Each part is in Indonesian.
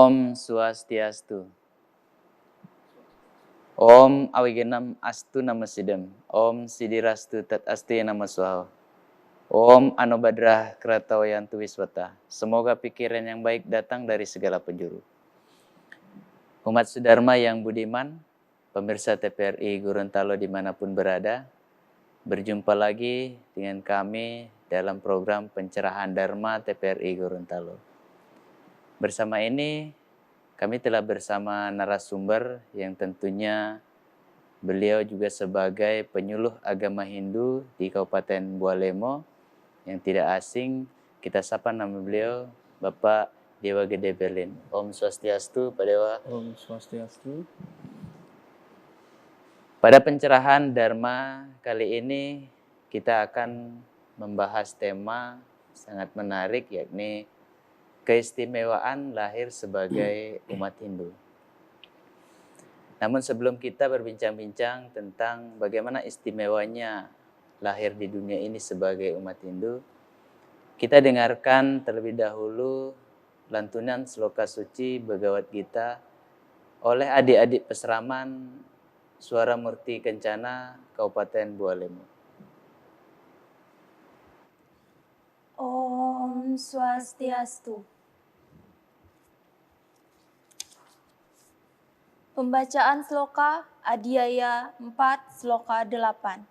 Om Swastiastu. Om Awigenam Astu Nama Sidam. Om Sidirastu Tat Asti Nama Swaha. Om Anobadrah Kratawayantu Wiswata. Semoga pikiran yang baik datang dari segala penjuru. Umat Sudharma yang budiman, pemirsa TPRI Gorontalo dimanapun berada, berjumpa lagi dengan kami dalam program pencerahan Dharma TPRI Gorontalo. Bersama ini, kami telah bersama narasumber yang tentunya beliau juga sebagai penyuluh agama Hindu di Kabupaten Bualemo, yang tidak asing, kita sapa nama beliau Bapak Dewa Gede Berlin. Om Swastiastu, Pak Dewa. Om Swastiastu. Pada pencerahan Dharma kali ini kita akan membahas tema sangat menarik, yakni keistimewaan lahir sebagai umat Hindu. Namun sebelum kita berbincang-bincang tentang bagaimana istimewanya lahir di dunia ini sebagai umat Hindu, kita dengarkan terlebih dahulu lantunan sloka suci Bhagavad Gita oleh adik-adik peseraman Suara Murti Kencana, Kabupaten Bualemo. Om Swastiastu. Pembacaan sloka Adhyaya 4 sloka 8.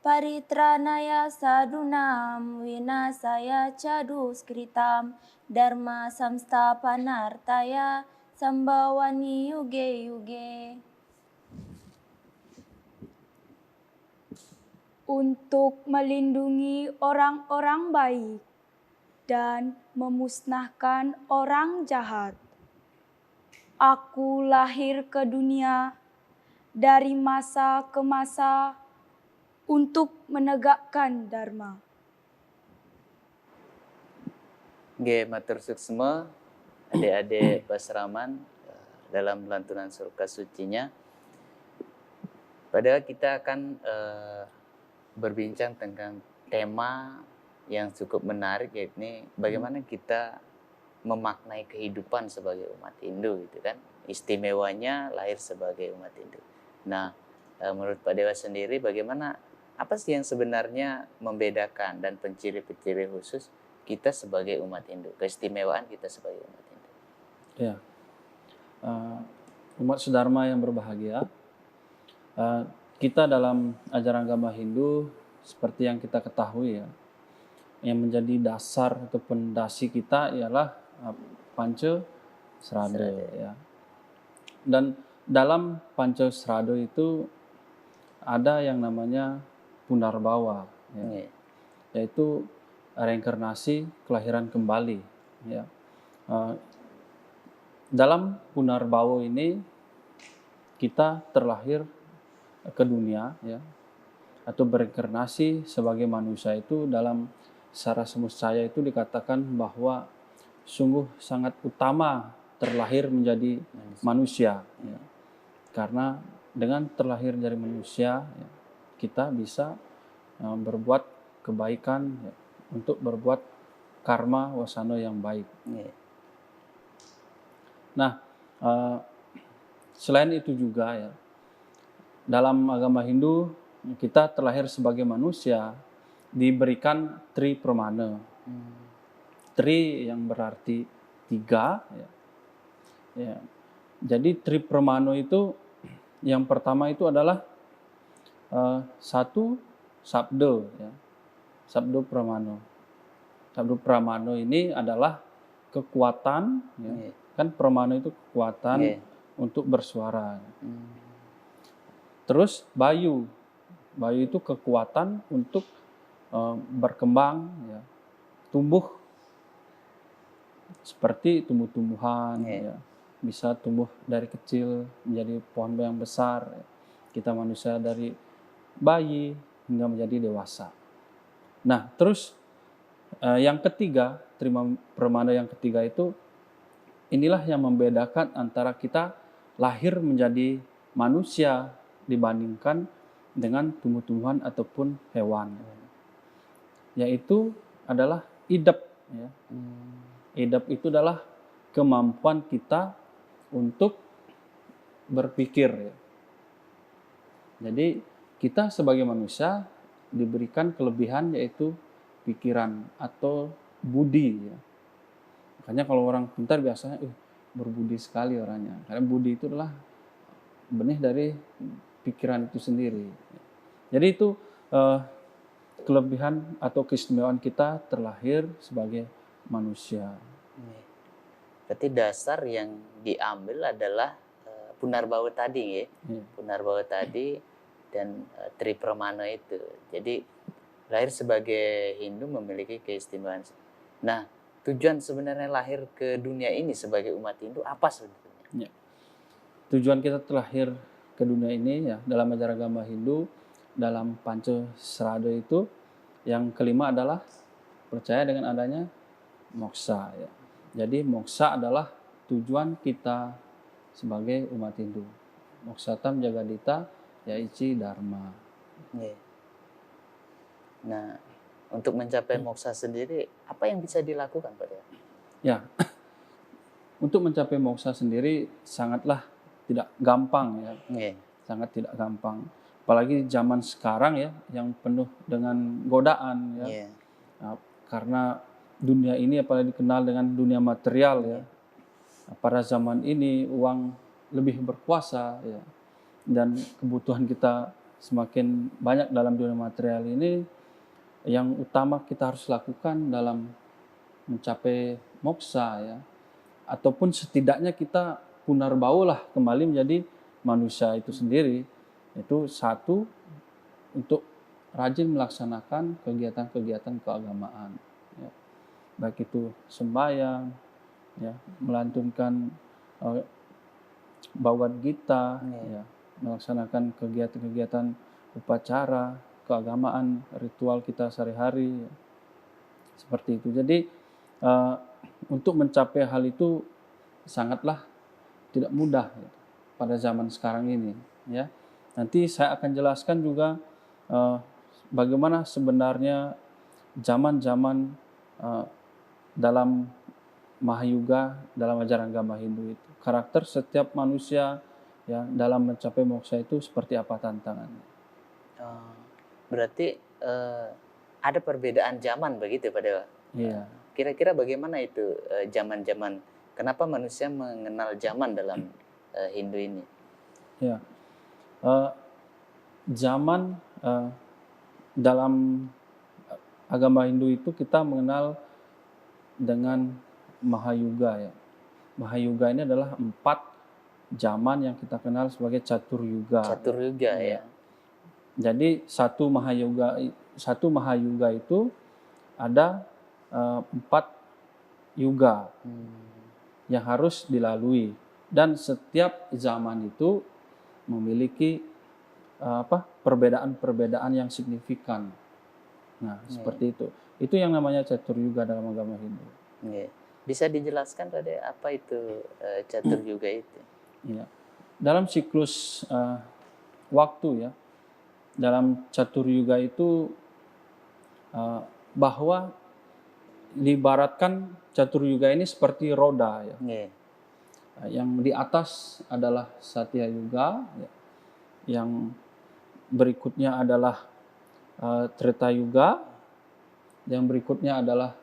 Paritranaya sadunam winasaya caduskritam dharma samstapanartaya sambawani yuge yuge. Untuk melindungi orang-orang baik dan memusnahkan orang jahat. Aku lahir ke dunia dari masa ke masa untuk menegakkan Dharma. Nggih, matur suksma adik-adik pasraman dalam lantunan sloka sucinya. Padahal kita akan berbincang tentang tema yang cukup menarik, yakni bagaimana kita memaknai kehidupan sebagai umat Hindu, gitu kan. Istimewanya lahir sebagai umat Hindu. Nah, menurut Pak Dewa sendiri bagaimana, apa sih yang sebenarnya membedakan dan penciri-penciri khusus kita sebagai umat Hindu, keistimewaan kita sebagai umat Hindu? Ya, umat Sudharma yang berbahagia, kita dalam ajaran agama Hindu seperti yang kita ketahui ya, yang menjadi dasar atau pondasi kita ialah Panca Srada ya. Dan dalam Panca Srada itu ada yang namanya Punarbawa ya, yaitu reinkarnasi kelahiran kembali ya. Dalam Punarbawa ini kita terlahir ke dunia ya, atau berinkarnasi sebagai manusia. Itu dalam Sara Semuscaya itu dikatakan bahwa sungguh sangat utama terlahir menjadi manusia ya. Karena dengan terlahir dari manusia ya, kita bisa berbuat kebaikan ya, untuk berbuat karma wasana yang baik. Nah, selain itu juga ya, dalam agama Hindu kita terlahir sebagai manusia diberikan Tri Pramana. Tri yang berarti 3 ya. Ya. Jadi Tri Pramana itu yang pertama itu adalah satu sabda ya. Sabda Pramana. Sabda Pramana ini adalah kekuatan ya. Kan Pramana itu kekuatan untuk bersuara. Terus Bayu. Bayu itu kekuatan untuk berkembang ya. Tumbuh seperti tumbuh-tumbuhan ya. Bisa tumbuh dari kecil menjadi pohon yang besar ya. Kita manusia dari bayi hingga menjadi dewasa. Nah, terus yang ketiga, Tri Pramana yang ketiga itu, inilah yang membedakan antara kita lahir menjadi manusia dibandingkan dengan tumbuh-tumbuhan ataupun hewan. Yaitu adalah idap ya. Idap itu adalah kemampuan kita untuk berpikir ya. Jadi kita sebagai manusia diberikan kelebihan yaitu pikiran atau budi ya. Makanya kalau orang pintar biasanya berbudi sekali orangnya. Karena budi itu adalah benih dari pikiran itu sendiri. Jadi itu kelebihan atau keistimewaan kita terlahir sebagai manusia. Berarti dasar yang diambil adalah Punarbawa tadi ya. Punarbawa tadi dan Tripramana itu. Jadi lahir sebagai Hindu memiliki keistimewaan. Nah, tujuan sebenarnya lahir ke dunia ini sebagai umat Hindu apa sebenarnya? Ya. Tujuan kita terlahir ke dunia ini ya dalam ajaran agama Hindu dalam Pancasrada itu yang kelima adalah percaya dengan adanya moksa ya. Jadi moksa adalah tujuan kita sebagai umat Hindu. Moksatam jagadita yaici dharma. Yeah. Nah, untuk mencapai moksa sendiri apa yang bisa dilakukan Pak Dewa? Ya. Untuk mencapai moksa sendiri sangatlah tidak gampang ya. Yeah. Sangat tidak gampang. Apalagi zaman sekarang ya yang penuh dengan godaan ya. Yeah. Nah, karena dunia ini apalagi dikenal dengan dunia material ya. Nah, pada zaman ini uang lebih berkuasa ya. Dan kebutuhan kita semakin banyak dalam dunia material ini, yang utama kita harus lakukan dalam mencapai moksa ya. Ataupun setidaknya kita punarbaulah kembali menjadi manusia itu sendiri. Itu satu, untuk rajin melaksanakan kegiatan-kegiatan keagamaan ya. Baik itu sembahyang ya, melantunkan Bhagavad Gita ya, melaksanakan kegiatan-kegiatan upacara keagamaan, ritual kita sehari-hari ya. Seperti itu. Jadi untuk mencapai hal itu sangatlah tidak mudah ya, pada zaman sekarang ini ya. Nanti saya akan jelaskan juga bagaimana sebenarnya zaman-zaman dalam Mahayuga, dalam ajaran agama Hindu itu. Karakter setiap manusia ya dalam mencapai moksa itu seperti apa tantangannya. Berarti ada perbedaan zaman begitu Pak Dewa? Iya. Kira-kira bagaimana itu zaman-zaman? Kenapa manusia mengenal zaman dalam Hindu ini? Ya. Zaman dalam agama Hindu itu kita mengenal dengan Mahayuga ya. Mahayuga ini adalah 4 zaman yang kita kenal sebagai Catur Yuga. Catur Yuga ya. Jadi satu Mahayuga itu ada 4 yuga yang harus dilalui, dan setiap zaman itu memiliki perbedaan-perbedaan yang signifikan. Nah, seperti itu. Itu yang namanya Catur Yuga dalam agama Hindu. Bisa dijelaskan pada apa itu Catur Yuga itu? Ya. Dalam siklus waktu ya, dalam Catur Yuga itu bahwa diibaratkan Catur Yuga ini seperti roda ya. Yang di atas adalah Satya Yuga ya. Yang berikutnya adalah Treta Yuga, yang berikutnya adalah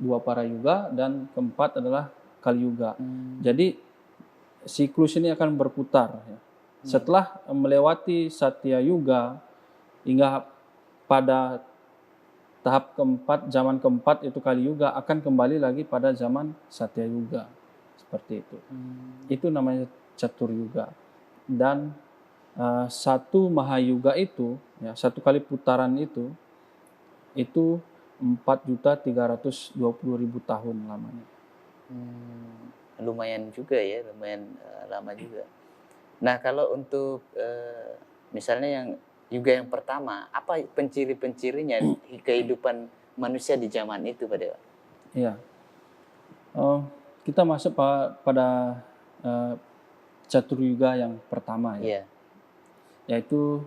Dwapara Yuga, dan keempat adalah Kali Yuga. Jadi siklus ini akan berputar ya. Setelah melewati Satya Yuga hingga pada tahap keempat, zaman keempat itu Kali Yuga, akan kembali lagi pada zaman Satya Yuga. Seperti itu. Itu namanya Catur Yuga. Dan satu Mahayuga itu ya, satu kali putaran itu 4.320.000 tahun lamanya. Lumayan juga ya, lumayan lama juga. Nah, kalau untuk misalnya yang Yuga yang pertama, apa penciri-pencirinya kehidupan manusia di zaman itu Pak Dewa? Iya. Kita masuk pada Catur Yuga yang pertama ya. Yaitu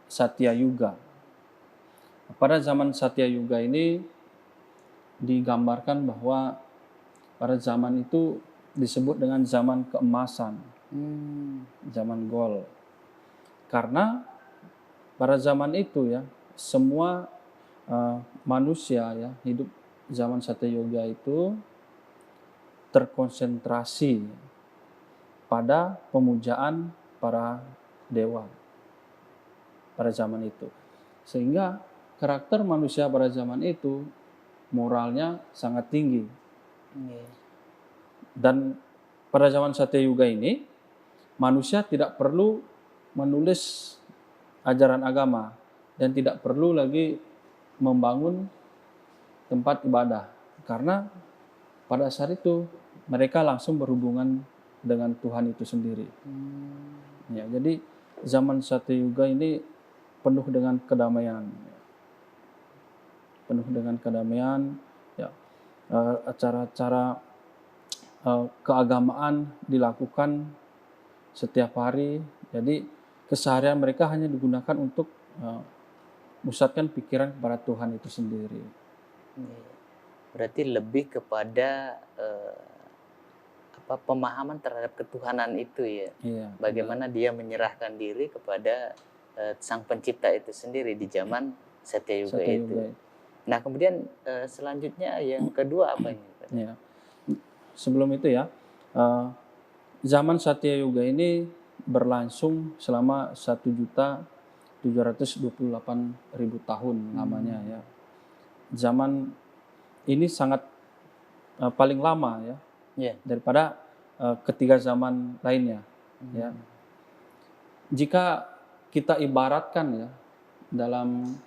Satya Yuga. Pada zaman Satya Yuga ini digambarkan bahwa pada zaman itu disebut dengan zaman keemasan, Hmm. zaman gold. Karena pada zaman itu ya, semua manusia ya hidup zaman Satya Yuga itu terkonsentrasi pada pemujaan para dewa pada zaman itu. Sehingga karakter manusia pada zaman itu moralnya sangat tinggi. Iya. Dan pada zaman Satya Yuga ini manusia tidak perlu menulis ajaran agama dan tidak perlu lagi membangun tempat ibadah, karena pada saat itu mereka langsung berhubungan dengan Tuhan itu sendiri. Ya, jadi zaman Satya Yuga ini penuh dengan kedamaian, ya. Acara-acara keagamaan dilakukan setiap hari. Jadi keseharian mereka hanya digunakan untuk musatkan pikiran kepada Tuhan itu sendiri. Berarti lebih kepada pemahaman terhadap ketuhanan itu ya. Iya. Bagaimana dia menyerahkan diri kepada Sang Pencipta itu sendiri di zaman Satya Yuga Satya itu. Yuga. Nah, kemudian selanjutnya yang kedua apa ini? Ya. Sebelum itu ya, zaman Satya Yuga ini berlangsung selama 1.728.000 tahun lamanya ya. Zaman ini sangat paling lama ya, daripada ketiga zaman lainnya. Ya. Jika kita ibaratkan ya dalam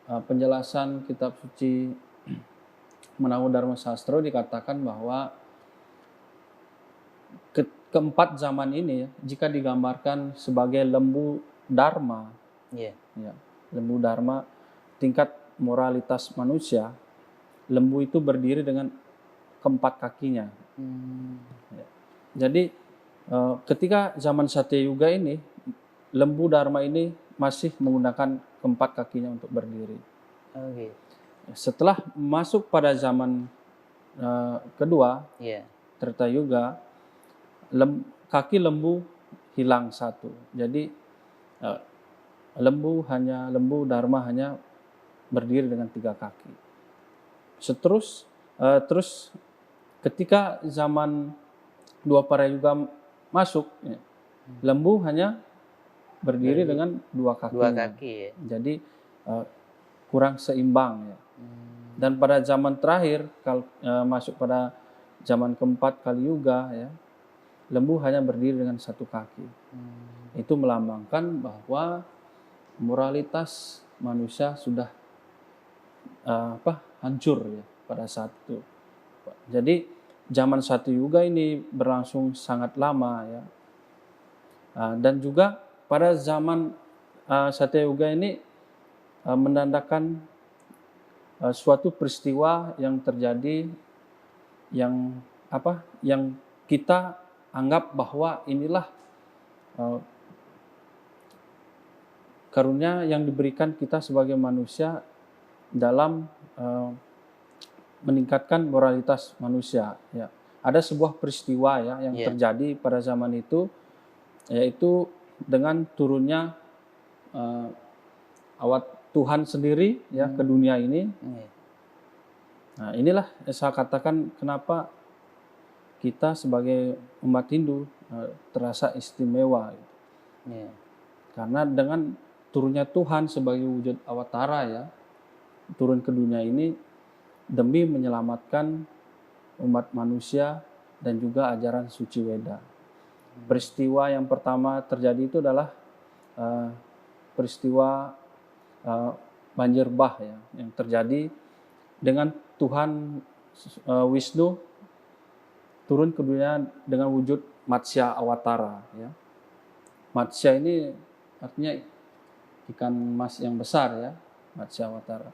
penjelasan kitab suci Menahu Dharma Sastra dikatakan bahwa keempat zaman ini ya, jika digambarkan sebagai lembu dharma, ya, lembu dharma, tingkat moralitas manusia, lembu itu berdiri dengan keempat kakinya. Ya. Jadi ketika zaman Satya Yuga ini, lembu dharma ini masih menggunakan keempat kakinya untuk berdiri. Setelah masuk pada zaman kedua, Treta Yuga, kaki lembu hilang satu. Jadi lembu dharma hanya berdiri dengan 3 kaki. Terus ketika zaman dua para yuga masuk, ya, lembu hanya berdiri dengan 2 kaki. 2 kaki ya. Jadi kurang seimbang ya. Dan pada zaman terakhir masuk pada zaman keempat Kali Yuga ya, lembu hanya berdiri dengan 1 kaki. Itu melambangkan bahwa moralitas manusia sudah hancur ya pada saat itu. Jadi zaman Satya Yuga ini berlangsung sangat lama ya. Dan juga pada zaman Satya Yuga ini menandakan suatu peristiwa yang terjadi yang kita anggap bahwa inilah karunia yang diberikan kita sebagai manusia dalam meningkatkan moralitas manusia ya. Ada sebuah peristiwa ya yang terjadi pada zaman itu, yaitu dengan turunnya awat Tuhan sendiri ya ke dunia ini. Nah, inilah saya katakan kenapa kita sebagai umat Hindu terasa istimewa gitu. Karena dengan turunnya Tuhan sebagai wujud awatara ya, turun ke dunia ini demi menyelamatkan umat manusia dan juga ajaran suci Weda. Peristiwa yang pertama terjadi itu adalah peristiwa banjir bah ya, yang terjadi dengan Tuhan Wisnu turun ke dunia dengan wujud Matsya Awatara ya. Matsya ini artinya ikan mas yang besar ya, Matsya Awatara.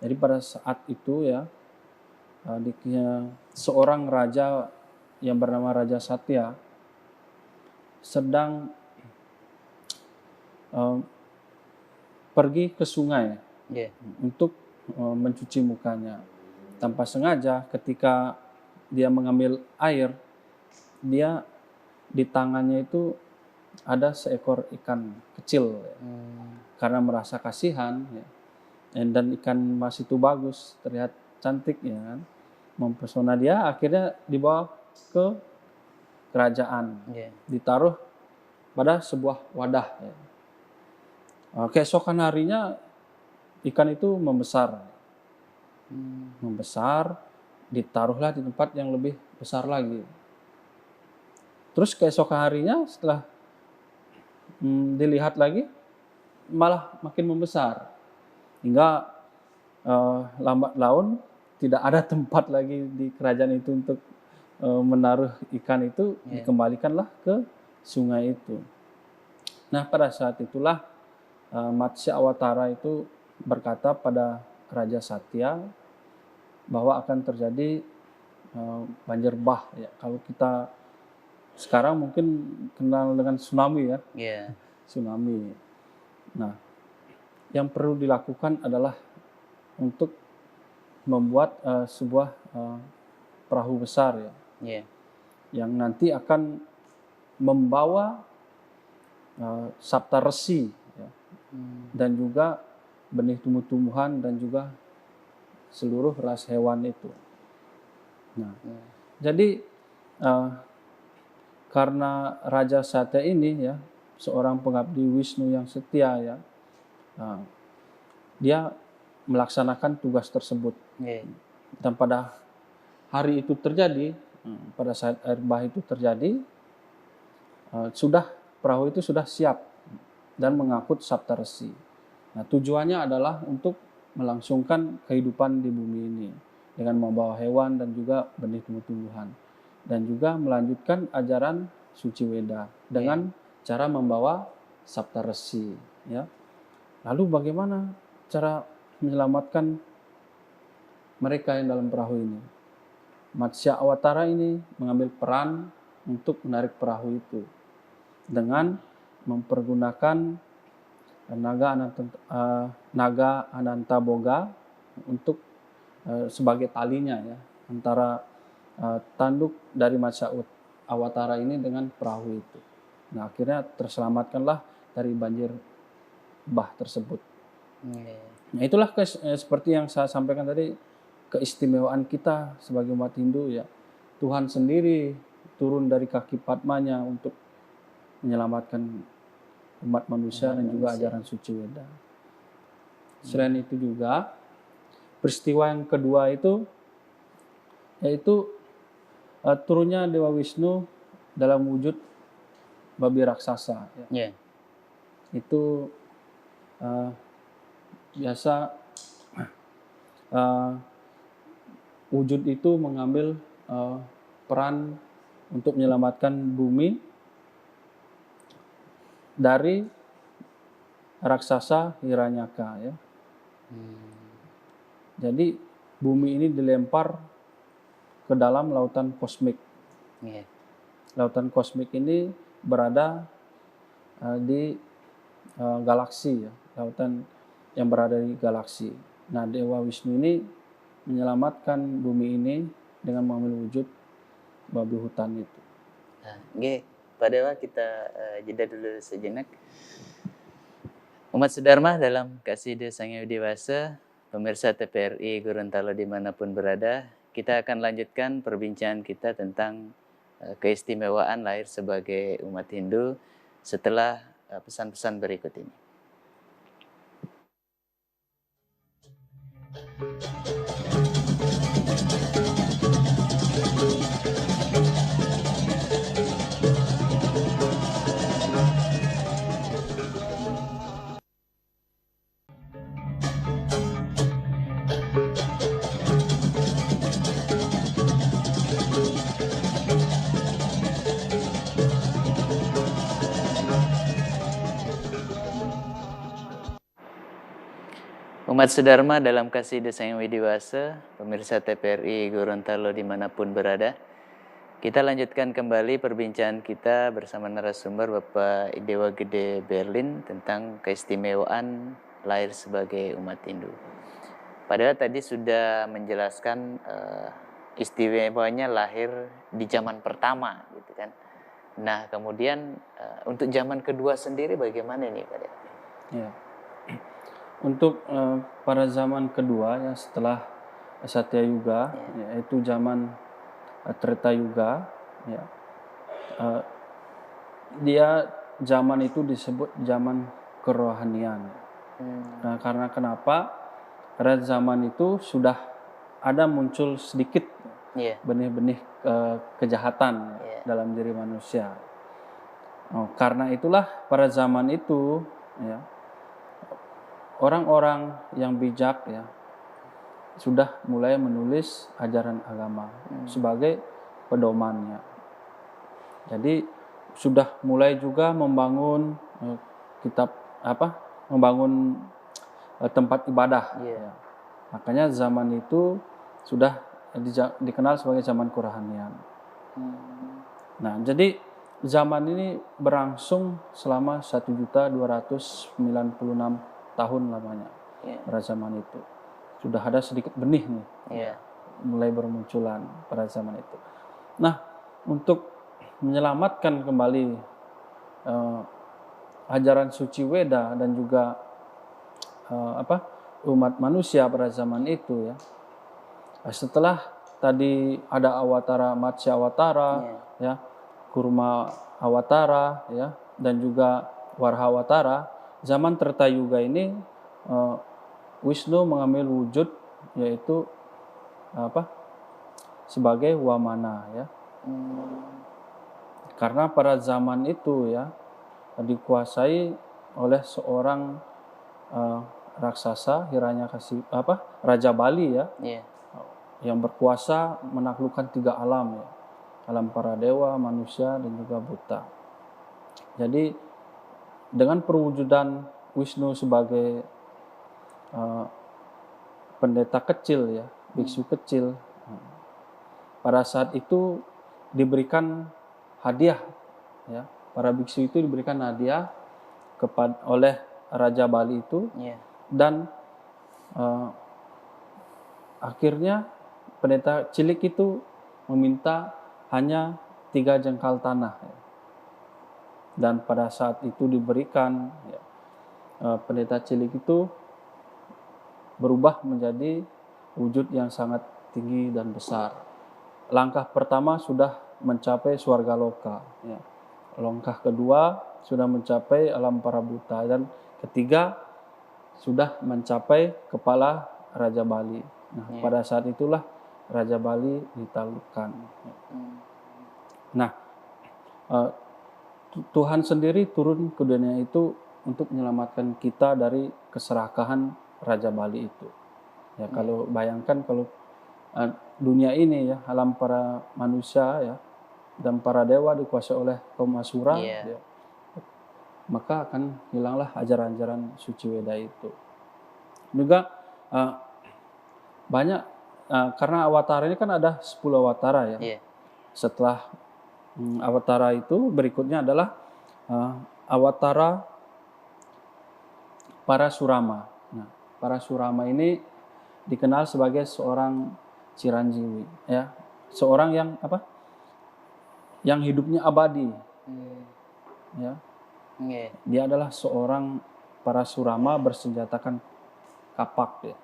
Jadi pada saat itu ya, seorang raja yang bernama Raja Satya sedang pergi ke sungai untuk mencuci mukanya. Tanpa sengaja ketika dia mengambil air, dia di tangannya itu ada seekor ikan kecil ya. Karena merasa kasihan ya. Dan ikan mas itu bagus, terlihat cantik ya kan, mempesona dia, akhirnya dibawa ke kerajaan, ditaruh pada sebuah wadah ya. Keesokan harinya ikan itu membesar, ditaruhlah di tempat yang lebih besar lagi. Terus keesokan harinya setelah dilihat lagi malah makin membesar, hingga lambat laun tidak ada tempat lagi di kerajaan itu untuk menaruh ikan itu, dikembalikanlah ke sungai itu. Nah pada saat itulah Matsya Awatara itu berkata pada Raja Satya bahwa akan terjadi banjir bah ya. Kalau kita sekarang mungkin kenal dengan tsunami ya. Tsunami. Nah, yang perlu dilakukan adalah untuk membuat sebuah perahu besar ya, yang nanti akan membawa Sapta Resi ya, dan juga benih tumbuh-tumbuhan dan juga seluruh ras hewan itu. Nah, jadi karena Raja Satya ini ya seorang pengabdi Wisnu yang setia ya, dia melaksanakan tugas tersebut. Dan pada hari itu terjadi, pada saat air bah itu terjadi, perahu itu sudah siap dan mengangkut Sapta Resi. Nah, tujuannya adalah untuk melangsungkan kehidupan di bumi ini dengan membawa hewan dan juga benih tumbuh-tumbuhan, dan juga melanjutkan ajaran Suci Weda dengan cara membawa Sapta Resi ya. Lalu bagaimana cara menyelamatkan mereka yang dalam perahu ini? Matsya Awatara ini mengambil peran untuk menarik perahu itu dengan mempergunakan naga Ananta Boga untuk sebagai talinya ya antara tanduk dari Matsya Awatara ini dengan perahu itu. Nah, akhirnya terselamatkanlah dari banjir bah tersebut. Nah, itulah seperti yang saya sampaikan tadi, keistimewaan kita sebagai umat Hindu ya. Tuhan sendiri turun dari kaki Padmanya untuk menyelamatkan umat manusia dan juga ajaran Suci Weda. Selain itu juga peristiwa yang kedua itu yaitu turunnya Dewa Wisnu dalam wujud babi raksasa ya. Itu biasa wujud itu mengambil peran untuk menyelamatkan bumi dari raksasa Hiranyaka ya. Jadi bumi ini dilempar ke dalam lautan kosmik. Lautan kosmik ini berada di galaksi ya, lautan yang berada di galaksi. Nah, Dewa Wisnu ini menyelamatkan bumi ini dengan mengambil wujud babi hutan itu. Pak Dewa, kita jeda dulu sejenak. Umat Sedharma dalam Kasida Sang Hyang Widi Wasa, pemirsa TPRI Gorontalo dimanapun berada, kita akan lanjutkan perbincangan kita tentang keistimewaan lahir sebagai umat Hindu setelah pesan-pesan berikut ini. Umat Sedharma dalam Kasida Sang Hyang Widi Wasa, pemirsa TPRI Gorontalo dimanapun berada, kita lanjutkan kembali perbincangan kita bersama narasumber Bapak Dewa Gede Berlin tentang keistimewaan lahir sebagai umat Hindu. Padahal tadi sudah menjelaskan istimewanya lahir di zaman pertama gitu kan. Nah kemudian untuk zaman kedua sendiri bagaimana nih Pak Dek? Ya. Untuk pada zaman kedua ya setelah Satya Yuga, yaitu zaman Treta Yuga, ya, eh, dia zaman itu disebut zaman kerohanian. Nah, karena kenapa? Karena zaman itu sudah ada muncul sedikit Iya. benih-benih kejahatan dalam diri manusia. Karena itulah pada zaman itu, ya, orang-orang yang bijak ya sudah mulai menulis ajaran agama sebagai pedomannya. Jadi sudah mulai juga membangun membangun tempat ibadah. Ya. Makanya zaman itu sudah dikenal sebagai zaman kerohanian. Nah, jadi zaman ini berlangsung selama 1.296 tahun lamanya. Pada zaman itu sudah ada sedikit benih nih, mulai bermunculan pada zaman itu. Nah, untuk menyelamatkan kembali ajaran suci Weda dan juga umat manusia pada zaman itu ya. Setelah tadi ada Awatara Matsya Awatara, ya, Kurma Awatara, ya, dan juga Warha Awatara, zaman Treta Yuga ini Wisnu mengambil wujud yaitu sebagai Wamana ya. Karena pada zaman itu ya dikuasai oleh seorang raksasa Raja Bali ya. Yang berkuasa menaklukkan 3 alam ya. Alam para dewa, manusia dan juga buta. Jadi dengan perwujudan Wisnu sebagai pendeta kecil ya, biksu kecil. Pada saat itu diberikan hadiah ya. Para biksu itu diberikan hadiah oleh Raja Bali itu dan akhirnya pendeta cilik itu meminta hanya 3 jengkal tanah ya. Dan pada saat itu diberikan ya, pendeta cilik itu berubah menjadi wujud yang sangat tinggi dan besar. Langkah pertama sudah mencapai swarga loka ya. Langkah kedua sudah mencapai alam para buta dan ketiga sudah mencapai kepala Raja Bali. Nah, pada saat itulah Raja Bali ditaklukkan. Nah, Tuhan sendiri turun ke dunia itu untuk menyelamatkan kita dari keserakahan Raja Bali itu. Ya, kalau bayangkan kalau dunia ini ya, alam para manusia ya dan para dewa dikuasai oleh kaum Asura, ya, maka akan hilanglah ajaran-ajaran suci Weda itu. Juga banyak karena awatara ini kan ada 10 awatara ya. Setelah awatara itu berikutnya adalah awatara Parasurama. Nah, Parasurama ini dikenal sebagai seorang Ciranjiwi ya. Seorang yang yang hidupnya abadi. Ya. Dia adalah seorang Parasurama bersenjatakan kapak ya.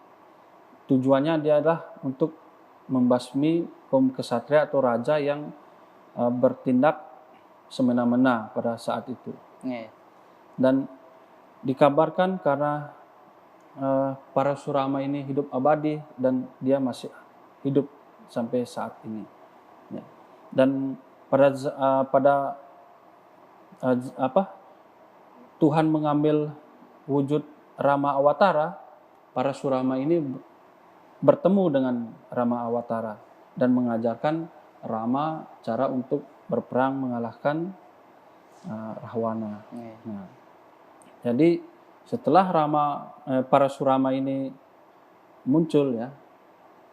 Tujuannya dia adalah untuk membasmi kaum kesatria atau raja yang bertindak semena-mena pada saat itu. Dan dikabarkan karena Parasurama ini hidup abadi dan dia masih hidup sampai saat ini. Ya. Dan Tuhan mengambil wujud Rama Awatara, Parasurama ini bertemu dengan Rama Awatara dan mengajarkan Rama cara untuk berperang mengalahkan Rahwana. Nah, jadi setelah Parasurama ini muncul ya,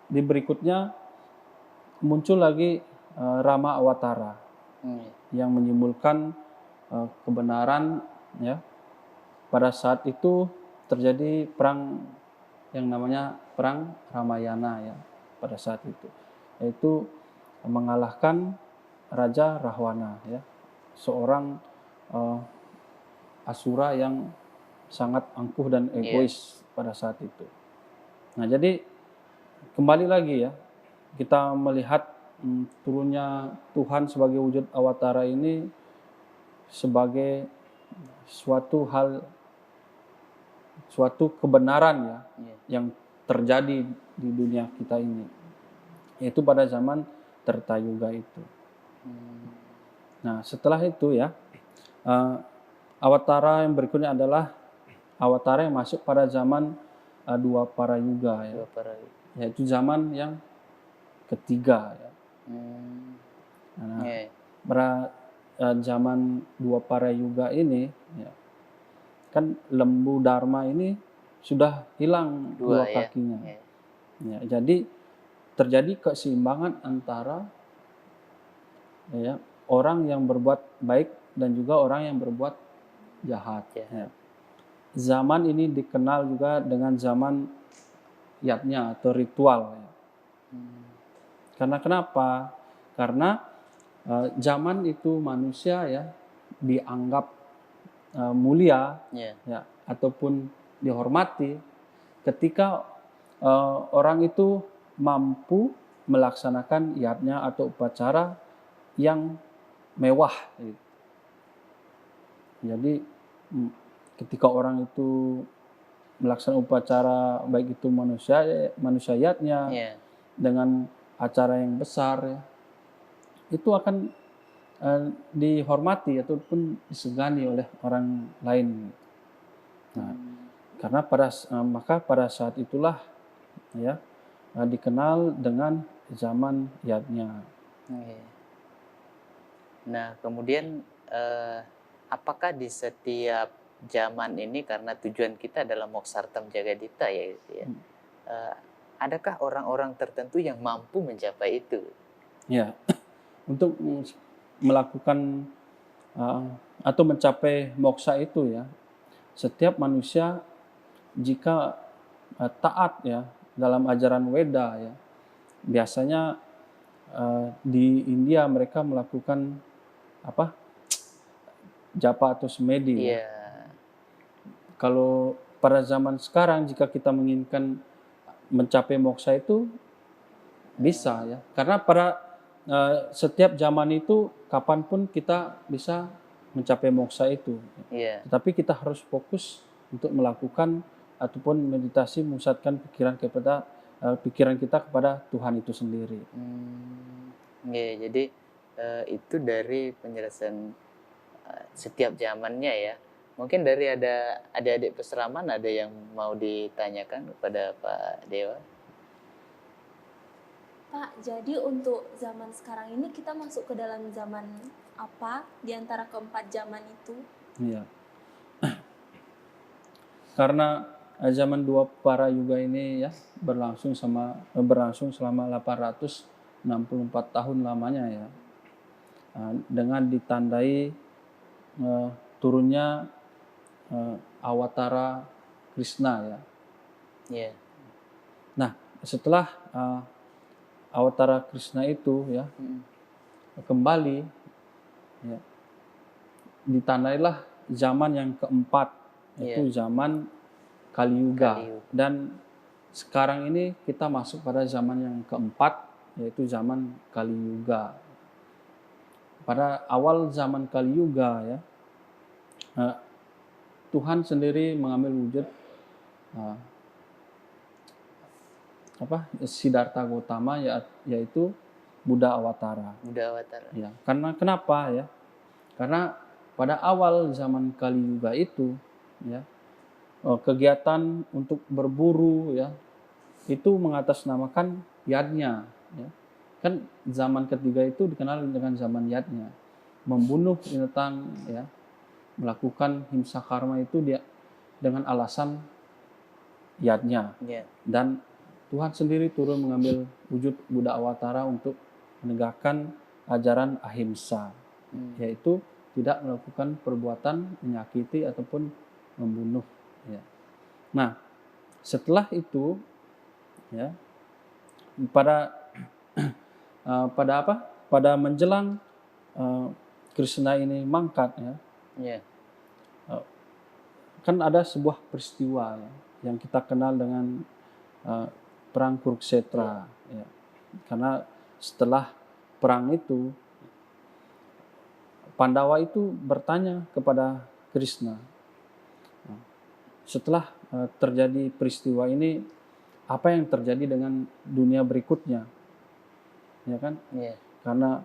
di berikutnya muncul lagi Rama Awatara yang menyimbolkan kebenaran ya. Pada saat itu terjadi perang yang namanya perang Ramayana ya pada saat itu. yaitu mengalahkan Raja Rahwana, ya, seorang Asura yang sangat angkuh dan egois pada saat itu. Nah, jadi kembali lagi ya, kita melihat turunnya Tuhan sebagai wujud awatara ini sebagai suatu hal, suatu kebenaran ya, yang terjadi di dunia kita ini, yaitu pada zaman Tirtayuga itu. Nah, setelah itu ya, awatara yang berikutnya adalah awatara yang masuk pada zaman Dwapara Yuga ya, yaitu zaman yang ketiga ya. Nah, pada zaman Dwapara Yuga ini ya, kan lembu Dharma ini sudah hilang dua kakinya. Ya, jadi terjadi keseimbangan antara ya, orang yang berbuat baik dan juga orang yang berbuat jahat. Ya. Zaman ini dikenal juga dengan zaman yatnya atau ritual. Ya. Karena kenapa? Karena zaman itu manusia ya dianggap mulia ya, ataupun dihormati ketika orang itu mampu melaksanakan yatnya atau upacara yang mewah. Jadi ketika orang itu melaksanakan upacara baik itu manusiatnya dengan acara yang besar ya, itu akan dihormati ataupun disegani oleh orang lain. Nah, karena maka pada saat itulah ya dikenal dengan zaman yatnya. Nah, kemudian apakah di setiap zaman ini, karena tujuan kita adalah Moksartam Jagadita ya, adakah orang-orang tertentu yang mampu mencapai itu? Ya, untuk melakukan atau mencapai moksa itu ya, setiap manusia jika taat ya dalam ajaran Weda ya, biasanya di India mereka melakukan japa atau semedi. Ya. Kalau pada zaman sekarang jika kita menginginkan mencapai moksa itu bisa ya, karena pada setiap zaman itu kapanpun kita bisa mencapai moksa itu. Tetapi kita harus fokus untuk melakukan ataupun meditasi memusatkan pikiran kita kepada Tuhan itu sendiri. Jadi itu dari penjelasan setiap zamannya ya. Mungkin dari ada adik-adik peseraman ada yang mau ditanyakan kepada Pak Dewa? Pak, jadi untuk zaman sekarang ini kita masuk ke dalam zaman apa di antara keempat zaman itu? Iya. Karena zaman Dwapara Yuga ini ya berlangsung selama 864 tahun lamanya ya. Dengan ditandai turunnya awatara Krishna ya. Nah, setelah awatara Krishna itu ya kembali ya, ditandailah zaman yang keempat, yaitu zaman Kali Yuga. Dan sekarang ini kita masuk pada zaman yang keempat, yaitu zaman Kali Yuga. Pada awal zaman Kali Yuga ya, Tuhan sendiri mengambil wujud Siddhartha Gautama yaitu Buddha Awatara. Ya, karena kenapa ya? Karena pada awal zaman Kali Yuga itu ya, kegiatan untuk berburu ya itu mengatasnamakan yadnya ya. Kan zaman ketiga itu dikenal dengan zaman yadnya, membunuh binatang ya, melakukan himsa karma itu dia dengan alasan yadnya. Dan Tuhan sendiri turun mengambil wujud Buddha Awatara untuk menegakkan ajaran ahimsa, yaitu tidak melakukan perbuatan menyakiti ataupun membunuh ya. Nah, setelah itu ya, pada pada apa? Pada menjelang Krishna ini mangkat ya, Iya. kan ada sebuah peristiwa ya, yang kita kenal dengan perang Kurukshetra ya. Karena setelah perang itu Pandawa itu bertanya kepada Krishna, setelah terjadi peristiwa ini, apa yang terjadi dengan dunia berikutnya, ya kan? Iya. Karena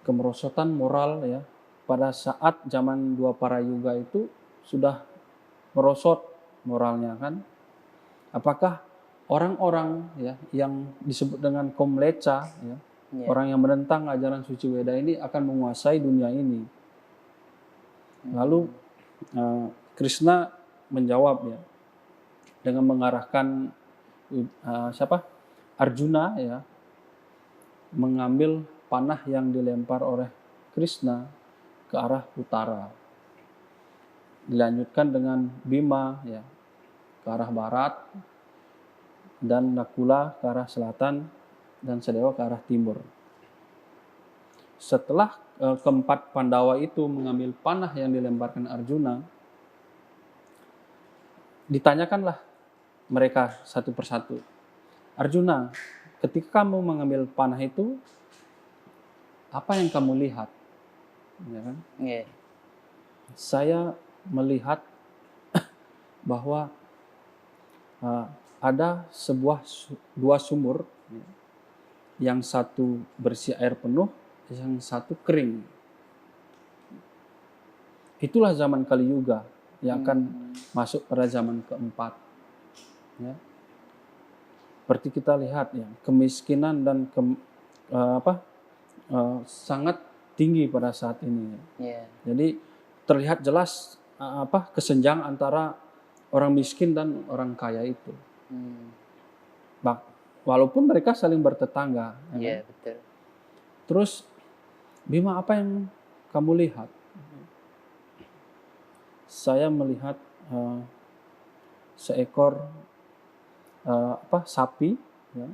kemerosotan moral ya pada saat zaman dua para yuga itu sudah merosot moralnya kan. Apakah orang-orang ya yang disebut dengan kaum leca ya, Iya. orang yang menentang ajaran suci Weda ini akan menguasai dunia ini? Lalu Krishna menjawab ya dengan mengarahkan Arjuna ya mengambil panah yang dilempar oleh Krishna ke arah utara. Dilanjutkan dengan Bima ya ke arah barat, dan Nakula ke arah selatan, dan Sadewa ke arah timur. Setelah keempat Pandawa itu mengambil panah yang dilemparkan Arjuna, ditanyakanlah mereka satu persatu. Arjuna, ketika kamu mengambil panah itu, apa yang kamu lihat? Ya kan? Iya. Saya melihat bahwa ada dua sumur, yang satu berisi air penuh, yang satu kering. Itulah zaman Kali Yuga yang akan masuk pada zaman keempat. Ya. Seperti kita lihat ya, kemiskinan dan sangat tinggi pada saat ini. Iya. Jadi terlihat jelas kesenjangan antara orang miskin dan orang kaya itu. Walaupun mereka saling bertetangga. Iya, Ya. betul. Terus Bima, apa yang kamu lihat? Saya melihat seekor sapi, ya,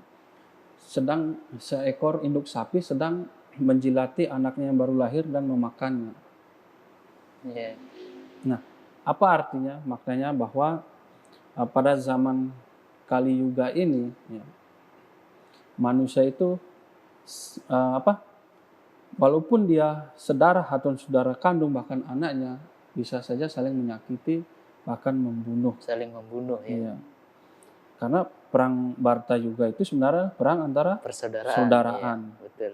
seekor induk sapi sedang menjilati anaknya yang baru lahir dan memakannya. Iya. Nah, apa artinya? Maknanya bahwa pada zaman Kali Yuga ini, ya, manusia itu walaupun dia saudara atau saudara kandung, bahkan anaknya, bisa saja saling menyakiti, bahkan membunuh. Saling membunuh ya. Iya. Karena perang Bharata Yuga itu sebenarnya perang antara Persaudaraan. saudaraan. Iya, betul.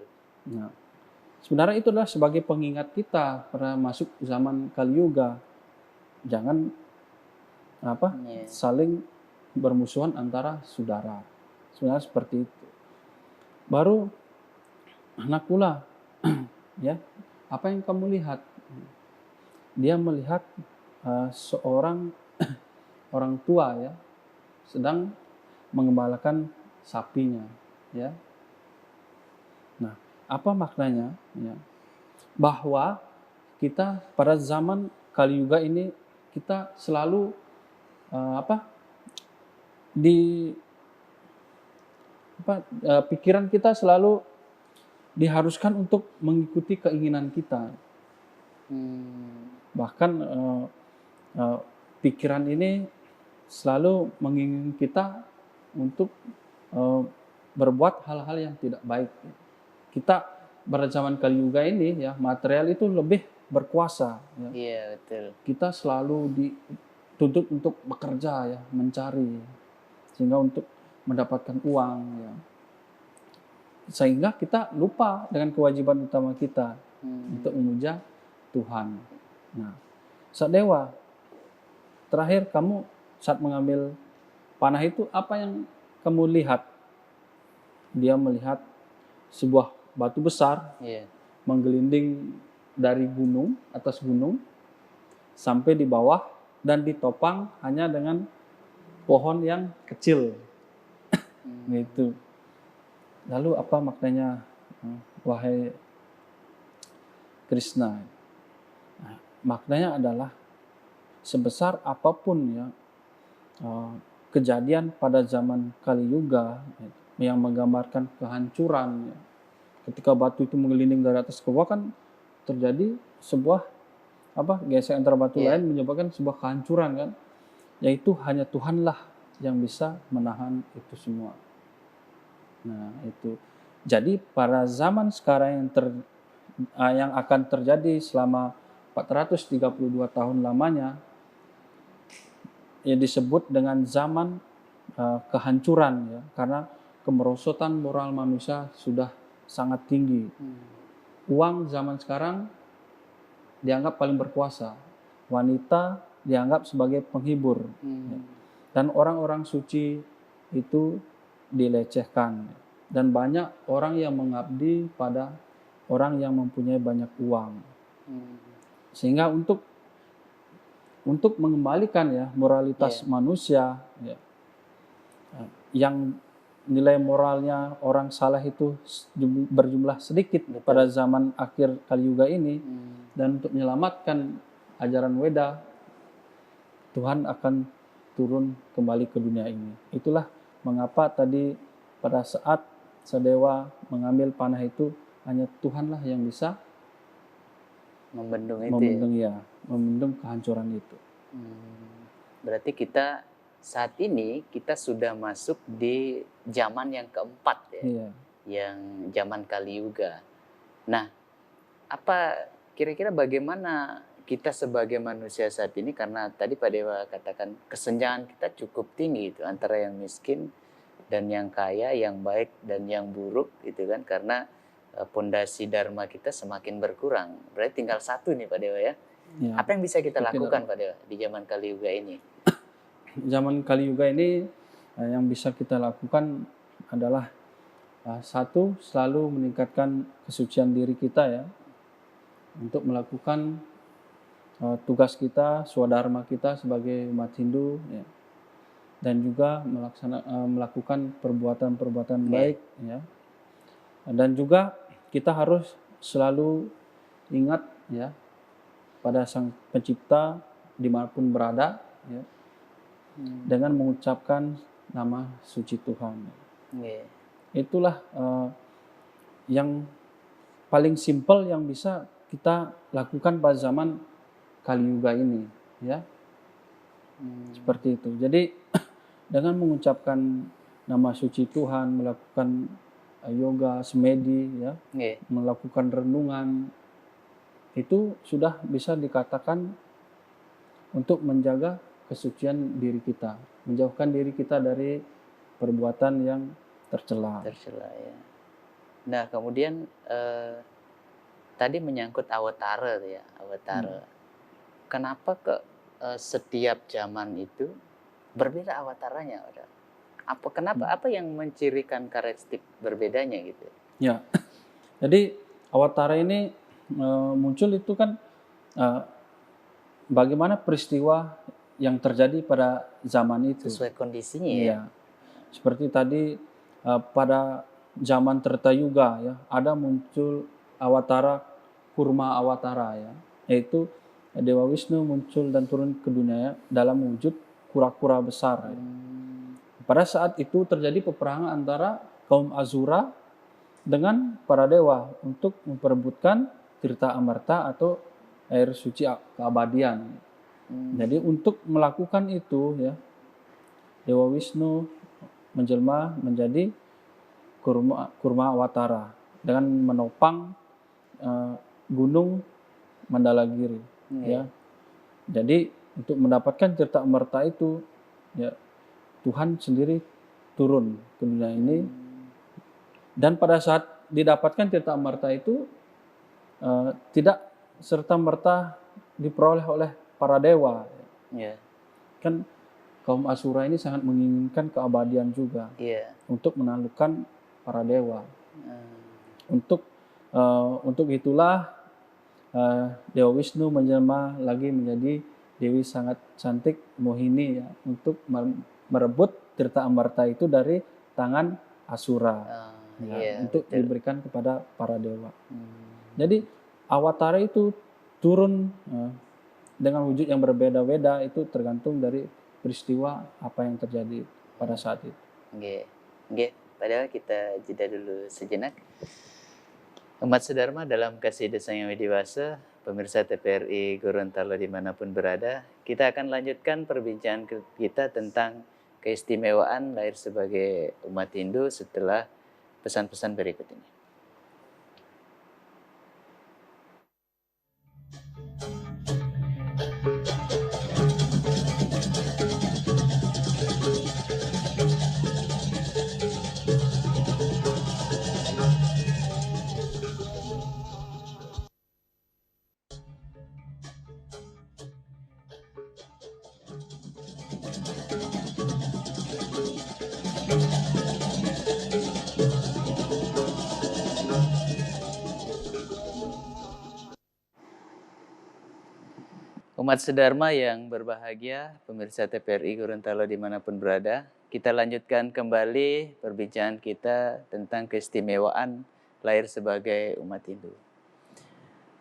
Nah, sebenarnya itu adalah sebagai pengingat kita pada masuk zaman Kali Yuga. Jangan Iya. saling bermusuhan antara saudara. Sebenarnya seperti itu. Baru Nakula, ya, apa yang kamu lihat? Dia melihat seorang orang tua ya sedang mengembalakan sapinya, ya. Nah, apa maknanya? Ya, bahwa kita pada zaman Kali Yuga ini kita selalu pikiran kita selalu diharuskan untuk mengikuti keinginan kita. Bahkan pikiran ini selalu menginginkan kita untuk berbuat hal-hal yang tidak baik. Kita pada zaman Kali Yuga ini ya, material itu lebih berkuasa. Ya. Iya, betul. Kita selalu dituntut untuk bekerja ya, mencari, sehingga untuk mendapatkan uang ya. Sehingga kita lupa dengan kewajiban utama kita untuk memuja Tuhan. Nah, Sadewa, terakhir kamu saat mengambil panah itu, apa yang kamu lihat? Dia melihat sebuah batu besar, Iya. menggelinding dari gunung, atas gunung, sampai di bawah, dan ditopang hanya dengan pohon yang kecil. Gitu. Lalu apa maknanya, wahai Krishna? Nah, maknanya adalah sebesar apapun ya kejadian pada zaman Kali Yuga yang menggambarkan kehancuran, ya, ketika batu itu menggelinding dari atas ke bawah kan terjadi sebuah gesekan antara batu Iya. lain menyebabkan sebuah kehancuran kan, yaitu hanya Tuhanlah yang bisa menahan itu semua. Nah itu, jadi pada zaman sekarang yang akan terjadi selama 432 tahun lamanya, ya disebut dengan zaman kehancuran ya, karena kemerosotan moral manusia sudah sangat tinggi. Uang zaman sekarang dianggap paling berkuasa, wanita dianggap sebagai penghibur, ya. Dan orang-orang suci itu dilecehkan, dan banyak orang yang mengabdi pada orang yang mempunyai banyak uang, sehingga untuk mengembalikan ya moralitas manusia ya, yang nilai moralnya orang saleh itu berjumlah sedikit pada zaman akhir Kali Yuga ini, dan untuk menyelamatkan ajaran Weda, Tuhan akan turun kembali ke dunia ini. Itulah mengapa tadi pada saat Sadewa mengambil panah itu, hanya Tuhanlah yang bisa Membendung itu ya. membendung kehancuran itu. Berarti kita saat ini kita sudah masuk di zaman yang keempat ya, Iya. yang zaman Kali Yuga. Nah, apa kira-kira bagaimana kita sebagai manusia saat ini, karena tadi Pak Dewa katakan kesenjangan kita cukup tinggi itu antara yang miskin dan yang kaya, yang baik dan yang buruk gitu kan, karena pondasi dharma kita semakin berkurang. Berarti tinggal satu nih Pak Dewa ya. Ya. Apa yang bisa kita Seperti lakukan Pak Dewa di zaman Kali Yuga ini? Zaman Kali Yuga ini yang bisa kita lakukan adalah satu, selalu meningkatkan kesucian diri kita ya, untuk melakukan tugas kita, swadharma kita sebagai umat Hindu ya, dan juga melakukan perbuatan-perbuatan baik ya, dan juga kita harus selalu ingat ya pada Sang Pencipta dimanapun berada ya, dengan mengucapkan nama suci Tuhan. Itulah yang paling simpel yang bisa kita lakukan pada zaman Kali Yuga ini ya. Seperti itu. Jadi dengan mengucapkan nama suci Tuhan, melakukan yoga, semedi ya, melakukan renungan, itu sudah bisa dikatakan untuk menjaga kesucian diri kita, menjauhkan diri kita dari perbuatan yang tercela ya. Nah, kemudian tadi menyangkut awatara ya, awatara. Kenapa setiap zaman itu berbeda awataranya? Kenapa? Apa yang mencirikan karakteristik berbedanya gitu? Ya, jadi awatara ini muncul itu kan bagaimana peristiwa yang terjadi pada zaman itu. Sesuai kondisinya ya. Iya. Seperti tadi pada zaman Treta Yuga ya, ada muncul awatara Kurma Awatara ya, yaitu Dewa Wisnu muncul dan turun ke dunia dalam wujud kura-kura besar. Ya. Pada saat itu terjadi peperangan antara kaum Asura dengan para dewa untuk memperebutkan Tirta Amarta atau air suci keabadian. Jadi untuk melakukan itu ya, Dewa Wisnu menjelma menjadi Kurma Awatara dengan menopang gunung Mandalagiri ya. Jadi untuk mendapatkan Tirta Amarta itu ya, Tuhan sendiri turun ke dunia ini, dan pada saat didapatkan Tirta Amarta itu tidak serta-merta diperoleh oleh para dewa. Kan kaum Asura ini sangat menginginkan keabadian juga untuk menaklukkan para dewa. Untuk itulah Dewa Wisnu menjelma lagi menjadi Dewi sangat cantik Mohini ya, untuk merebut Tirta Amarta itu dari tangan Asura untuk diberikan kepada para dewa. Jadi awatara itu turun dengan wujud yang berbeda-beda, itu tergantung dari peristiwa apa yang terjadi pada saat itu. Padahal kita jeda dulu sejenak. Umat sedharma dalam kasih desa yang widiwasa, pemirsa TPRI Gorontalo dimanapun berada, kita akan lanjutkan perbincangan kita tentang keistimewaan lahir sebagai umat Hindu setelah pesan-pesan berikut ini. Umat sedharma yang berbahagia, pemirsa TPRI Gorontalo dimanapun berada, kita lanjutkan kembali perbincangan kita tentang keistimewaan lahir sebagai umat Hindu.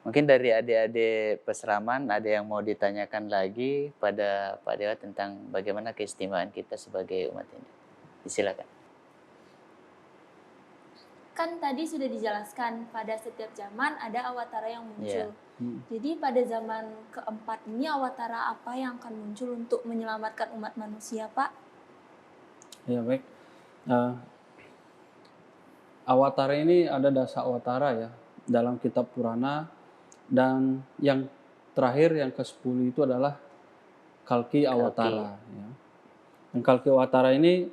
Mungkin dari adik-adik peseraman ada yang mau ditanyakan lagi pada Pak Dewa tentang bagaimana keistimewaan kita sebagai umat Hindu. Silakan. Kan tadi sudah dijelaskan pada setiap zaman ada awatara yang muncul. Iya. Jadi pada zaman keempat ini awatara apa yang akan muncul untuk menyelamatkan umat manusia, Pak? Ya baik. Awatara ini ada dasa awatara ya dalam kitab Purana, dan yang terakhir yang ke-10 itu adalah Kalki Awatara. Ya. Dan Kalki Awatara ini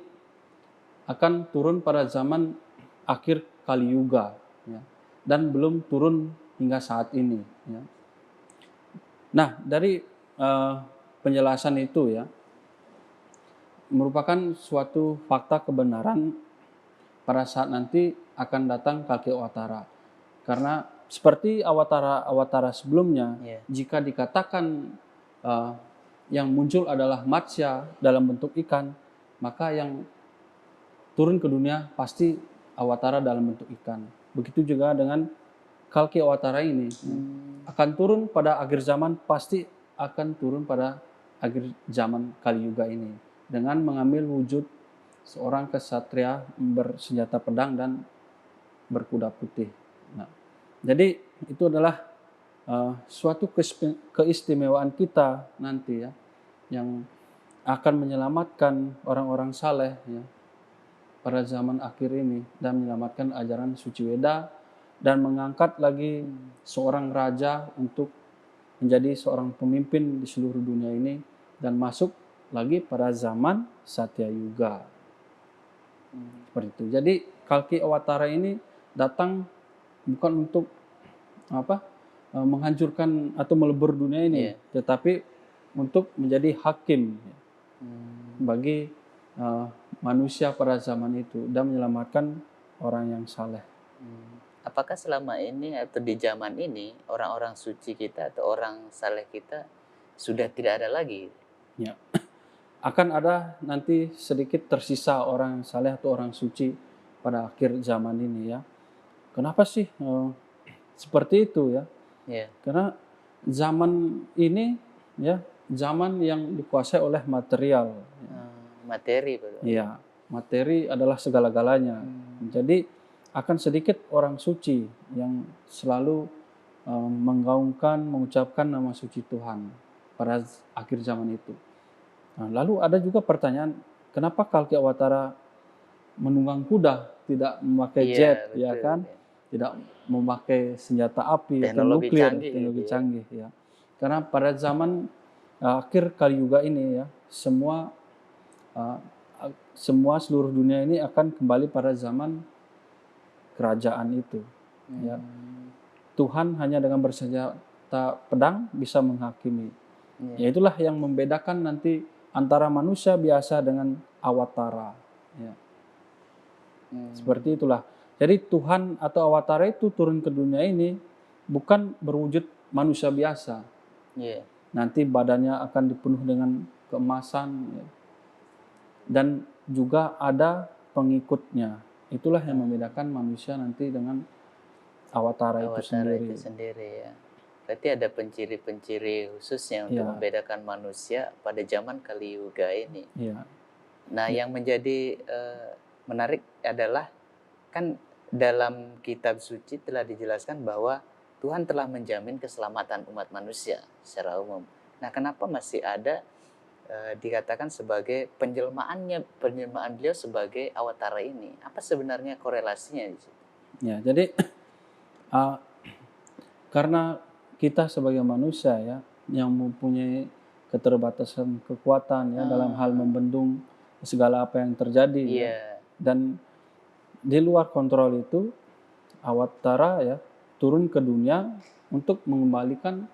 akan turun pada zaman akhir Kali Yuga, ya, dan belum turun hingga saat ini. Ya. Nah, dari penjelasan itu ya merupakan suatu fakta kebenaran pada saat nanti akan datang Kalki Awatara. Karena seperti awatara sebelumnya, jika dikatakan yang muncul adalah matsya dalam bentuk ikan, maka yang turun ke dunia pasti awatara dalam bentuk ikan. Begitu juga dengan Kalki Awatara ini. Akan turun pada akhir zaman, pasti akan turun pada akhir zaman Kali Yuga ini. Dengan mengambil wujud seorang kesatria bersenjata pedang dan berkuda putih. Nah, jadi itu adalah suatu keistimewaan kita nanti ya, yang akan menyelamatkan orang-orang saleh ya, pada zaman akhir ini, dan menyelamatkan ajaran suci Weda, dan mengangkat lagi seorang raja untuk menjadi seorang pemimpin di seluruh dunia ini, dan masuk lagi pada zaman Satya Yuga. Seperti itu. Jadi Kalki Awatara ini datang bukan untuk menghancurkan atau melebur dunia ini, tetapi untuk menjadi hakim bagi manusia pada zaman itu dan menyelamatkan orang yang saleh. Apakah selama ini atau di zaman ini orang-orang suci kita atau orang saleh kita sudah tidak ada lagi? Ya, akan ada nanti sedikit tersisa orang saleh atau orang suci pada akhir zaman ini ya. Kenapa sih seperti itu ya? Karena zaman ini ya zaman yang dikuasai oleh material. Materi, betul. Ya, materi adalah segala-galanya. Jadi akan sedikit orang suci yang selalu menggaungkan, mengucapkan nama suci Tuhan pada akhir zaman itu. Nah, lalu ada juga pertanyaan, kenapa Kalki Awatara menunggang kuda, tidak memakai jet, betul, ya kan? Tidak memakai senjata api atau nuklir, teknologi canggih ya. Karena pada zaman akhir Kali Yuga ini ya, semua seluruh dunia ini akan kembali pada zaman kerajaan itu. Ya. Tuhan hanya dengan bersenjata pedang bisa menghakimi. Ya, itulah yang membedakan nanti antara manusia biasa dengan awatara. Ya. Seperti itulah. Jadi Tuhan atau awatara itu turun ke dunia ini bukan berwujud manusia biasa. Nanti badannya akan dipenuh dengan keemasan. Ya. Dan juga ada pengikutnya. Itulah yang membedakan manusia nanti dengan awatara itu sendiri. Ya. Berarti ada penciri-penciri khususnya untuk membedakan manusia pada zaman Kali Yuga ini. Nah, yang menjadi menarik adalah kan dalam kitab suci telah dijelaskan bahwa Tuhan telah menjamin keselamatan umat manusia secara umum. Nah, kenapa masih ada dikatakan sebagai penjelmaan beliau sebagai awatara ini? Apa sebenarnya korelasinya di situ? Ya, jadi uh, karena kita sebagai manusia ya yang mempunyai keterbatasan kekuatan ya dalam hal membendung segala apa yang terjadi ya. Iya, Dan di luar kontrol itu awatara ya turun ke dunia untuk mengembalikan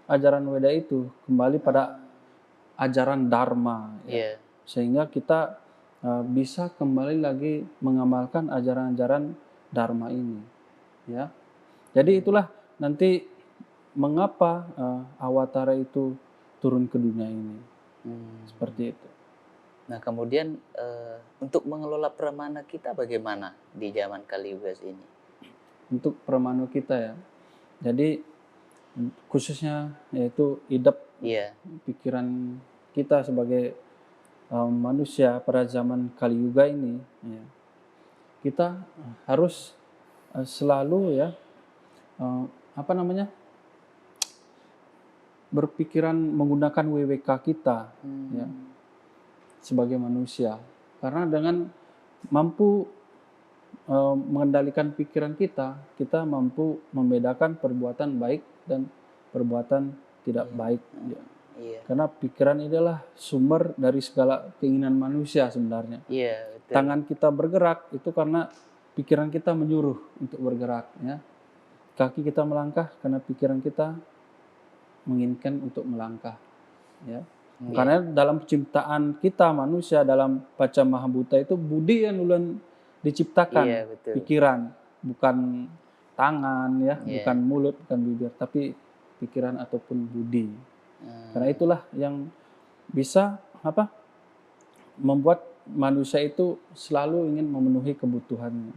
ajaran Weda itu kembali pada ajaran Dharma ya. iya. Sehingga kita bisa kembali lagi mengamalkan ajaran-ajaran Dharma ini ya. Jadi itulah nanti mengapa awatara itu turun ke dunia ini seperti itu. Nah, kemudian untuk mengelola pramana kita bagaimana di zaman Kali Yuga ini? Untuk pramana kita ya. Jadi khususnya yaitu idap Iya, pikiran kita sebagai manusia pada zaman Kali Yuga ini ya. Kita harus selalu ya berpikiran menggunakan WWK kita ya sebagai manusia, karena dengan mampu mengendalikan pikiran kita mampu membedakan perbuatan baik dan perbuatan tidak baik ya. iya, Karena pikiran adalah sumber dari segala keinginan manusia sebenarnya. iya, betul. Tangan kita bergerak itu karena pikiran kita menyuruh untuk bergerak ya. Kaki kita melangkah karena pikiran kita menginginkan untuk melangkah ya. Iya. Karena dalam penciptaan kita manusia dalam Paca Mahabhuta itu budi yang ulun diciptakan, Iya, betul. pikiran, bukan tangan ya, Iya. bukan mulut, bukan bibir, tapi pikiran ataupun budi. Karena itulah yang bisa membuat manusia itu selalu ingin memenuhi kebutuhannya.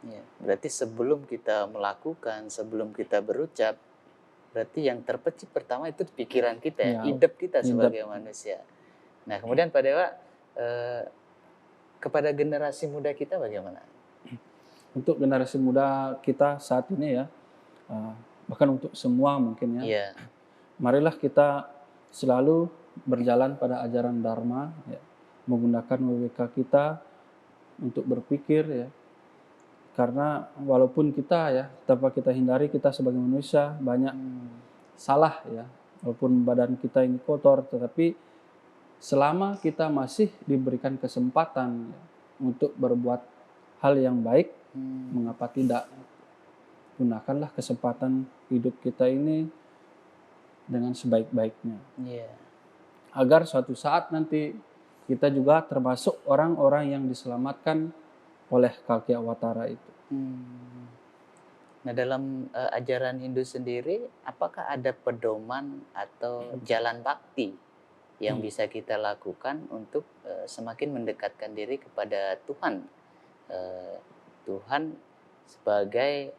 Iya. Berarti sebelum kita melakukan, sebelum kita berucap, berarti yang terpecik pertama itu pikiran kita ya, Ya, idep kita idep. sebagai manusia. Nah, kemudian Pak Dewa, kepada generasi muda kita bagaimana? Untuk generasi muda kita saat ini ya, bahkan untuk semua mungkin ya, Iya, marilah kita selalu berjalan pada ajaran Dharma ya, menggunakan WWK kita untuk berpikir ya. Karena walaupun kita ya tanpa kita hindari, kita sebagai manusia banyak salah ya, walaupun badan kita ini kotor, tetapi selama kita masih diberikan kesempatan ya, untuk berbuat hal yang baik, mengapa tidak? Gunakanlah kesempatan hidup kita ini dengan sebaik-baiknya, iya, agar suatu saat nanti kita juga termasuk orang-orang yang diselamatkan oleh Kalki Awatara itu. Nah, dalam ajaran Hindu sendiri, apakah ada pedoman atau jalan bakti yang bisa kita lakukan untuk semakin mendekatkan diri kepada Tuhan? Tuhan sebagai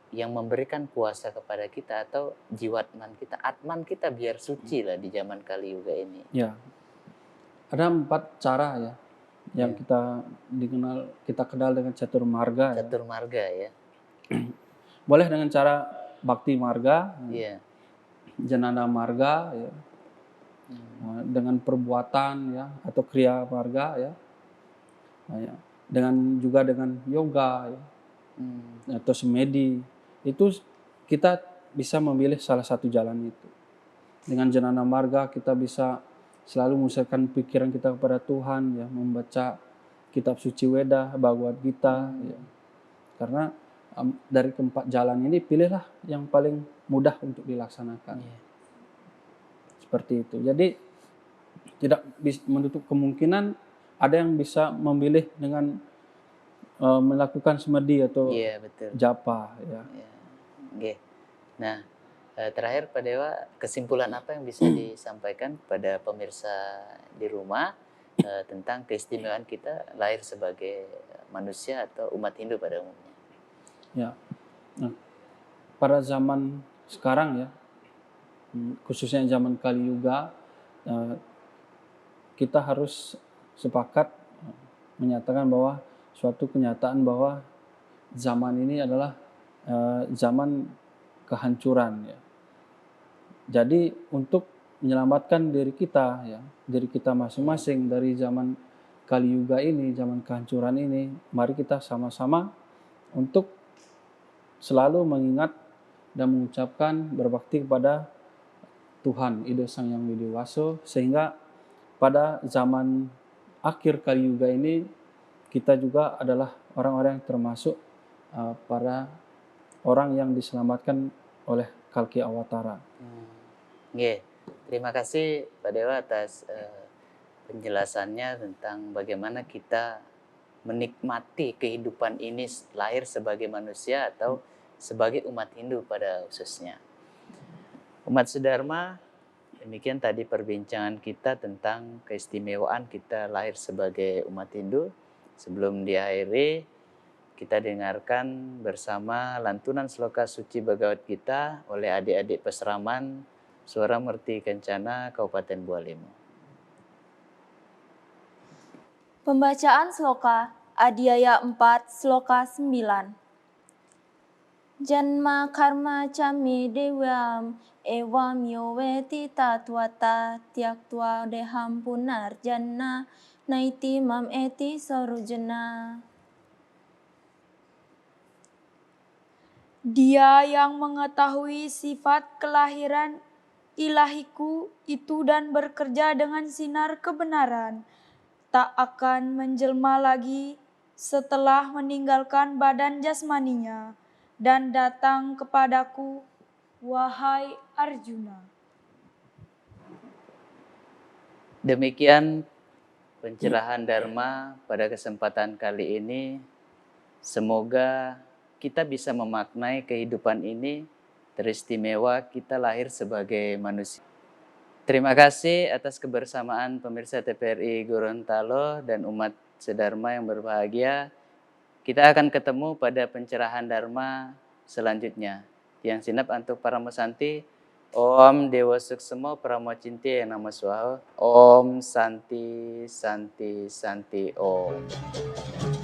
yang memberikan kuasa kepada kita, atau jiwatman kita, atman kita biar suci lah di zaman Kali Yuga ini. Ya, ada 4 cara ya yang kita kenal dengan catur marga. Ya. Catur marga ya. Boleh dengan cara bakti marga, Iya. janana marga, ya. Dengan perbuatan ya atau kriya marga ya. Ya. Juga dengan yoga ya, atau semedi. Itu kita bisa memilih salah satu jalan itu. Dengan janana marga kita bisa selalu mengusahakan pikiran kita kepada Tuhan ya, membaca kitab suci Weda, Bhagavad Gita ya. Karena dari keempat jalan ini pilihlah yang paling mudah untuk dilaksanakan. Seperti itu. Jadi tidak menutup kemungkinan ada yang bisa memilih dengan melakukan semedi atau betul. japa ya. Oke. Nah, terakhir Pak Dewa, kesimpulan apa yang bisa disampaikan pada pemirsa di rumah tentang keistimewaan kita lahir sebagai manusia atau umat Hindu pada umumnya? Ya. Nah, pada zaman sekarang ya, khususnya zaman Kali Yuga, kita harus sepakat menyatakan bahwa suatu kenyataan bahwa zaman ini adalah zaman kehancuran ya. Jadi untuk menyelamatkan diri kita ya, diri kita masing-masing dari zaman Kali Yuga ini, zaman kehancuran ini, mari kita sama-sama untuk selalu mengingat dan mengucapkan berbakti kepada Tuhan, Ida Sang Yang Widiwaso, sehingga pada zaman akhir Kali Yuga ini kita juga adalah orang-orang yang termasuk para orang yang diselamatkan oleh Kalki Awatara. Nggih, terima kasih Pak Dewa atas penjelasannya tentang bagaimana kita menikmati kehidupan ini lahir sebagai manusia atau sebagai umat Hindu pada khususnya. Umat Sudharma, demikian tadi perbincangan kita tentang keistimewaan kita lahir sebagai umat Hindu. Sebelum diakhiri, kita dengarkan bersama lantunan sloka suci Bhagavad Gita oleh adik-adik Pesraman Suara Murti Kencana Kabupaten Bualimo. Pembacaan sloka Adhyaya 4 sloka 9. Janma karma cami dewam evam yoveti tatwata tyaktva deham punarjanna naiti mam eti sorujana. Dia yang mengetahui sifat kelahiran ilahiku itu dan bekerja dengan sinar kebenaran, tak akan menjelma lagi setelah meninggalkan badan jasmaninya dan datang kepadaku, wahai Arjuna. Demikian pencerahan Dharma pada kesempatan kali ini. Semoga kita bisa memaknai kehidupan ini teristimewa kita lahir sebagai manusia. Terima kasih atas kebersamaan pemirsa TPRI Gorontalo dan umat sedharma yang berbahagia. Kita akan ketemu pada pencerahan Dharma selanjutnya. Yang sinap antuk Paramo Santi. Om Dewa Suksemo Paramo Cinti Nama Swaha. Om Santi Santi Santi Om.